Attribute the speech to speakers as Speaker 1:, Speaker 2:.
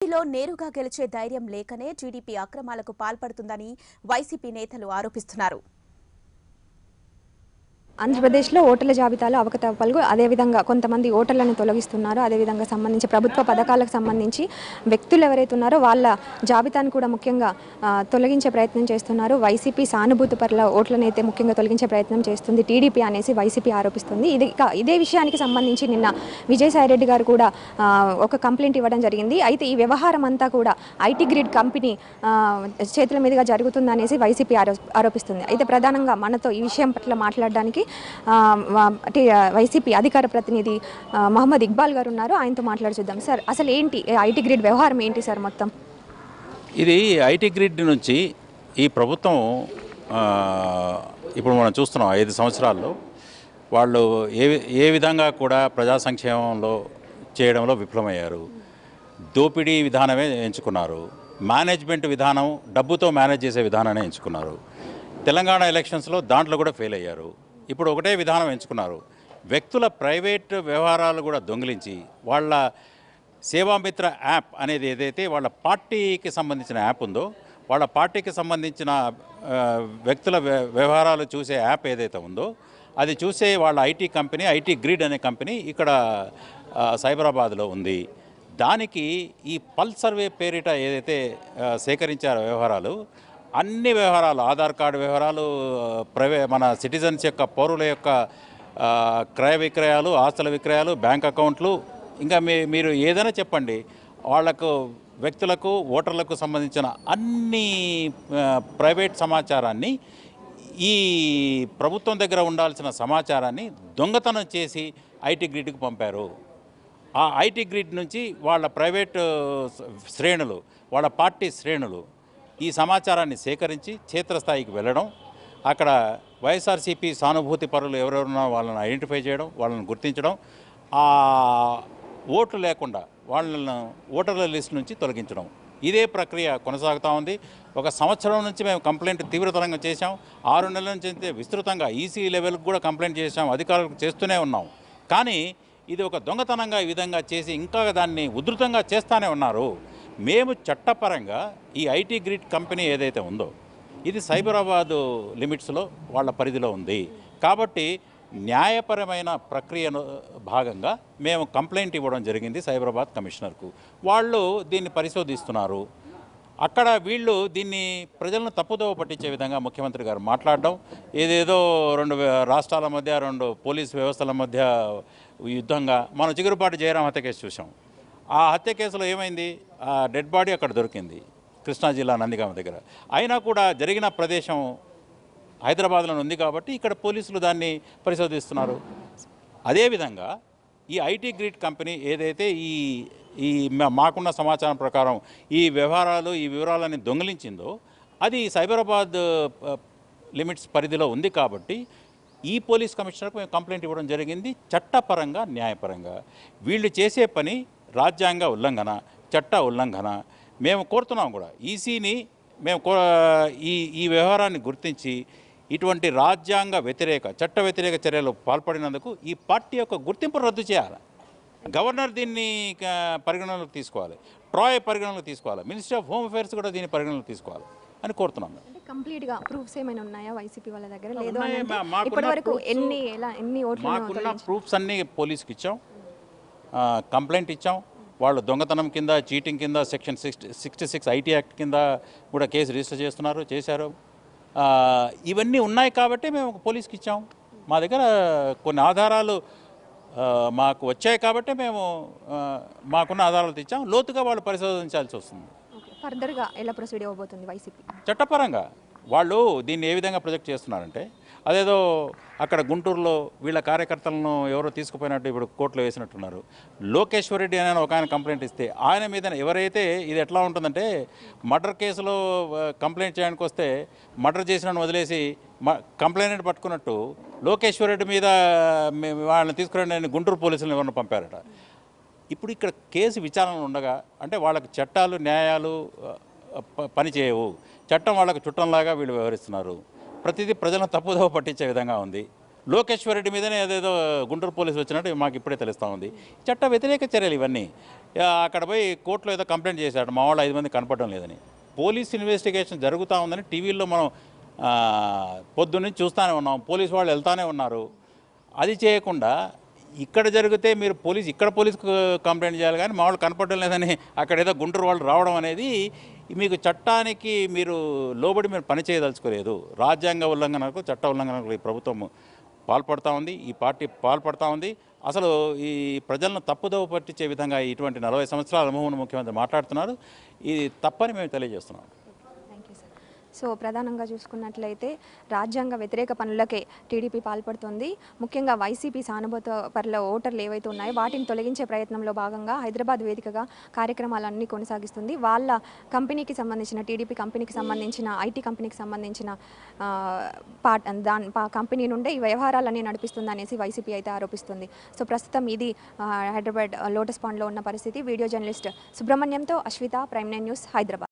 Speaker 1: లో నేరుగా గెలిచే ధైర్యం లేకనే టీడీపీ అక్రమాలకు పాల్పడుతుందని వైసీపీ నేతలు ఆరోపిస్తున్నారు.
Speaker 2: ఆంధ్రప్రదేశ్లో ఓటర్ల జాబితాలో అవకతవకలు అదేవిధంగా కొంతమంది ఓటర్లను తొలగిస్తున్నారు. అదేవిధంగా సంబంధించి ప్రభుత్వ పథకాలకు సంబంధించి వ్యక్తులు ఎవరైతే ఉన్నారో వాళ్ళ జాబితాను కూడా ముఖ్యంగా తొలగించే ప్రయత్నం చేస్తున్నారు. వైసీపీ సానుభూతి పరుల ఓట్లను అయితే ముఖ్యంగా తొలగించే ప్రయత్నం చేస్తుంది టీడీపీ అనేసి వైసీపీ ఆరోపిస్తుంది. ఇదే విషయానికి సంబంధించి నిన్న విజయసాయిరెడ్డి గారు కూడా ఒక కంప్లైంట్ ఇవ్వడం జరిగింది. అయితే ఈ వ్యవహారం అంతా కూడా ఐటీ గ్రిడ్ కంపెనీ చేతుల మీదుగా జరుగుతుందనేసి వైసీపీ ఆరోపిస్తుంది. అయితే ప్రధానంగా మనతో ఈ విషయం పట్ల మాట్లాడడానికి వైసీపీ అధికార ప్రతినిధి మహమ్మద్ ఇక్బాల్ గారు ఉన్నారు. ఆయనతో మాట్లాడుచుద్దాం. సార్, అసలు ఏంటి ఐటీ గ్రిడ్ వ్యవహారం ఏంటి సార్? మొత్తం
Speaker 3: ఇది ఐటీ గ్రిడ్ నుంచి ఈ ప్రభుత్వం ఇప్పుడు మనం చూస్తున్నాం 5 సంవత్సరాల్లో వాళ్ళు ఏ విధంగా కూడా ప్రజా సంక్షేమంలో చేయడంలో విఫలమయ్యారు. దోపిడీ విధానమే ఎంచుకున్నారు. మేనేజ్మెంట్ విధానం డబ్బుతో మేనేజ్ చేసే విధానాన్ని ఎంచుకున్నారు. తెలంగాణ ఎలక్షన్స్లో దాంట్లో కూడా ఫెయిల్ అయ్యారు. ఇప్పుడు ఒకటే విధానం ఎంచుకున్నారు. వ్యక్తుల ప్రైవేట్ వ్యవహారాలు కూడా దొంగిలించి వాళ్ళ సేవామిత్ర యాప్ అనేది ఏదైతే వాళ్ళ పార్టీకి సంబంధించిన యాప్ ఉందో, వాళ్ళ పార్టీకి సంబంధించిన వ్యక్తుల వ్యవహారాలు చూసే యాప్ ఏదైతే ఉందో అది చూసే వాళ్ళ ఐటీ గ్రిడ్ అనే కంపెనీ ఇక్కడ సైబరాబాద్లో ఉంది. దానికి ఈ పల్స్ సర్వే పేరిట ఏదైతే సేకరించారో వ్యవహారాలు, అన్ని వ్యవహారాలు, ఆధార్ కార్డు వ్యవహారాలు, మన సిటిజన్స్ యొక్క పౌరుల యొక్క క్రయ విక్రయాలు, ఆస్తుల విక్రయాలు, బ్యాంక్ అకౌంట్లు, ఇంకా మీరు ఏదైనా చెప్పండి, వాళ్లకు వ్యక్తులకు ఓటర్లకు సంబంధించిన అన్ని ప్రైవేట్ సమాచారాన్ని, ఈ ప్రభుత్వం దగ్గర ఉండాల్సిన సమాచారాన్ని దొంగతనం చేసి ఐటీ గ్రిడ్కి పంపారు. ఆ ఐటీ గ్రిడ్ నుంచి వాళ్ళ ప్రైవేట్ శ్రేణులు, వాళ్ళ పార్టీ శ్రేణులు ఈ సమాచారాన్ని సేకరించి క్షేత్రస్థాయికి వెళ్ళడం, అక్కడ వైఎస్ఆర్సీపీ సానుభూతి పరులు ఎవరెవరున్నా వాళ్ళని ఐడెంటిఫై చేయడం, వాళ్ళని గుర్తించడం, ఆ ఓట్లు లేకుండా వాళ్ళను ఓటర్ల లిస్ట్ నుంచి తొలగించడం. ఇదే ప్రక్రియ కొనసాగుతూ ఉంది. 1 సంవత్సరం నుంచి మేము కంప్లైంట్ తీవ్రతరంగా చేశాం. 6 నెలల నుంచి అయితే విస్తృతంగా ఈసీ లెవెల్కి కూడా కంప్లైంట్ చేశాం. అధికారులకు చేస్తూనే ఉన్నాం. కానీ ఇది ఒక దొంగతనంగా ఈ విధంగా చేసి ఇంకా దాన్ని ఉధృతంగా చేస్తూనే ఉన్నారు. మేము చట్టపరంగా ఈ ఐటీ గ్రిడ్ కంపెనీ ఏదైతే ఉందో ఇది సైబరాబాద్ లిమిట్స్లో వాళ్ళ పరిధిలో ఉంది. కాబట్టి న్యాయపరమైన ప్రక్రియను భాగంగా మేము కంప్లైంట్ ఇవ్వడం జరిగింది సైబరాబాద్ కమిషనర్కు. వాళ్ళు దీన్ని పరిశోధిస్తున్నారు. అక్కడ వీళ్ళు దీన్ని ప్రజలను తప్పుదోవ పట్టించే విధంగా ముఖ్యమంత్రి గారు మాట్లాడడం, ఏదేదో 2 రాష్ట్రాల మధ్య, 2 పోలీసు వ్యవస్థల మధ్య యుద్ధంగా మనం చిగురుపాటి జయరాం హత్య కేసు చూసాం. ఆ హత్య కేసులో ఏమైంది? ఆ డెడ్ బాడీ అక్కడ దొరికింది కృష్ణా జిల్లా నందిగామ దగ్గర. అయినా కూడా జరిగిన ప్రదేశం హైదరాబాద్లో ఉంది కాబట్టి ఇక్కడ పోలీసులు దాన్ని పరిశోధిస్తున్నారు. అదేవిధంగా ఈ ఐటీ గ్రిడ్ కంపెనీ ఏదైతే ఈ మాకున్న సమాచారం ప్రకారం ఈ వివరాలని దొంగిలించిందో అది సైబరాబాద్ లిమిట్స్ పరిధిలో ఉంది. కాబట్టి ఈ పోలీస్ కమిషనర్కు మేము కంప్లైంట్ ఇవ్వడం జరిగింది. చట్టపరంగా, న్యాయపరంగా వీళ్ళు చేసే పని రాజ్యాంగ ఉల్లంఘన, చట్ట ఉల్లంఘన. మేము కోరుతున్నాం కూడా ఈసీని, మేము ఈ వ్యవహారాన్ని గుర్తించి ఇటువంటి రాజ్యాంగ వ్యతిరేక, చట్ట వ్యతిరేక చర్యలు పాల్పడినందుకు ఈ పార్టీ యొక్క గుర్తింపు రద్దు చేయాలి. గవర్నర్ దీన్ని పరిగణనలోకి తీసుకోవాలి, ట్రాయ్ పరిగణనలోకి తీసుకోవాలి, మినిస్ట్రీ ఆఫ్ హోమ్ అఫైర్స్ కూడా దీన్ని పరిగణనలోకి తీసుకోవాలి అని కోరుతున్నాం.
Speaker 2: కంప్లీట్గా ప్రూఫ్స్ ఏమైనా ఉన్నాయా వైసీపీ వాళ్ళ దగ్గర? మాకున్న
Speaker 3: ప్రూఫ్స్ అన్నీ పోలీసుకి ఇచ్చాం, కంప్లైంట్ ఇచ్చాం. వాళ్ళు దొంగతనం కింద, చీటింగ్ కింద, సెక్షన్ 66 ఐటీ యాక్ట్ కింద కూడా కేసు రిజిస్టర్ చేశారు. ఇవన్నీ ఉన్నాయి కాబట్టి మేము పోలీస్కి ఇచ్చాం. మా దగ్గర కొన్ని ఆధారాలు మాకు వచ్చాయి కాబట్టి మేము మాకున్న ఆధారాలు ఇచ్చాం. లోతుగా వాళ్ళు పరిశోధించాల్సి వస్తుంది.
Speaker 2: ఫర్దర్గా ఎలా ప్రొసీడ్ అవ్వబోతుంది వైసీపీ?
Speaker 3: చట్టపరంగా వాళ్ళు దీన్ని ఏ విధంగా ప్రొజెక్ట్ చేస్తున్నారంటే, అదేదో అక్కడ గుంటూరులో వీళ్ళ కార్యకర్తలను ఎవరో తీసుకుపోయినట్టు ఇప్పుడు కోర్టులో వేసినట్టున్నారు. లోకేశ్వర్ రెడ్డి అనే ఒక ఆయన కంప్లైంట్ ఇస్తే ఆయన మీద ఎవరైతే, ఇది ఎట్లా ఉంటుందంటే మర్డర్ కేసులో కంప్లైంట్ చేయడానికి వస్తే మర్డర్ చేసిన వదిలేసి కంప్లైంట్ పట్టుకున్నట్టు లోకేశ్వర్ రెడ్డి మీద వాళ్ళని తీసుకురండి గుంటూరు పోలీసులను ఎవరిని పంపారట. ఇప్పుడు ఇక్కడ కేసు విచారణ ఉండగా అంటే వాళ్ళకి చట్టాలు, న్యాయాలు పనిచేయవు. చట్టం వాళ్ళకు చుట్టంలాగా వీళ్ళు వ్యవహరిస్తున్నారు. ప్రతిదీ ప్రజలను తప్పుదోవ పట్టించే విధంగా ఉంది. లోకేశ్వర్ రెడ్డి మీదనే ఏదేదో గుంటూరు పోలీసులు వచ్చినట్టు మాకు ఇప్పుడే తెలుస్తూ ఉంది. చట్ట వ్యతిరేక చర్యలు ఇవన్నీ. అక్కడ పోయి కోర్టులో ఏదో కంప్లైంట్ చేశాడు, మా వాళ్ళు 5 మంది కనపడడం లేదని. పోలీస్ ఇన్వెస్టిగేషన్ జరుగుతూ ఉందని టీవీల్లో మనం పొద్దున్నుంచి చూస్తూనే ఉన్నాం, పోలీసు వాళ్ళు వెళ్తూనే ఉన్నారు. అది చేయకుండా ఇక్కడ జరిగితే మీరు ఇక్కడ పోలీస్కు కంప్లైంట్ చేయాలి, కానీ మా వాళ్ళు కనపడడం లేదని అక్కడ ఏదో గుంటూరు వాళ్ళు రావడం అనేది మీకు చట్టానికి మీరు లోబడి మీరు పని చేయదలుచుకోలేదు. రాజ్యాంగ ఉల్లంఘనకు, చట్ట ఉల్లంఘనకు ఈ ప్రభుత్వం పాల్పడుతూ ఉంది, ఈ పార్టీ పాల్పడుతూ ఉంది. అసలు ఈ ప్రజలను తప్పుదోవ పట్టించే విధంగా ఇటువంటి 40 సంవత్సరాల అనుభవం ముఖ్యమంత్రి మాట్లాడుతున్నారు. ఇది తప్పని మేము తెలియజేస్తున్నాం.
Speaker 2: సో ప్రధానంగా చూసుకున్నట్లయితే రాజ్యాంగ వ్యతిరేక పనులకే టీడీపీ పాల్పడుతుంది. ముఖ్యంగా వైసీపీ సానుభూత పరుల ఓటర్లు ఏవైతే ఉన్నాయో వాటిని తొలగించే ప్రయత్నంలో భాగంగా హైదరాబాద్ వేదికగా కార్యక్రమాలన్నీ కొనసాగిస్తుంది. వాళ్ళ కంపెనీకి సంబంధించిన టీడీపీ కంపెనీకి సంబంధించిన ఐటీ కంపెనీకి సంబంధించిన కంపెనీ నుండే ఈ వ్యవహారాలన్నీ నడిపిస్తుంది అనేసి వైసీపీ అయితే ఆరోపిస్తుంది. సో ప్రస్తుతం ఇది హైదరాబాద్ లోటస్ పాండ్లో ఉన్న పరిస్థితి. వీడియో జర్నలిస్ట్ సుబ్రహ్మణ్యంతో అశ్విత, ప్రైమ్9 న్యూస్, హైదరాబాద్.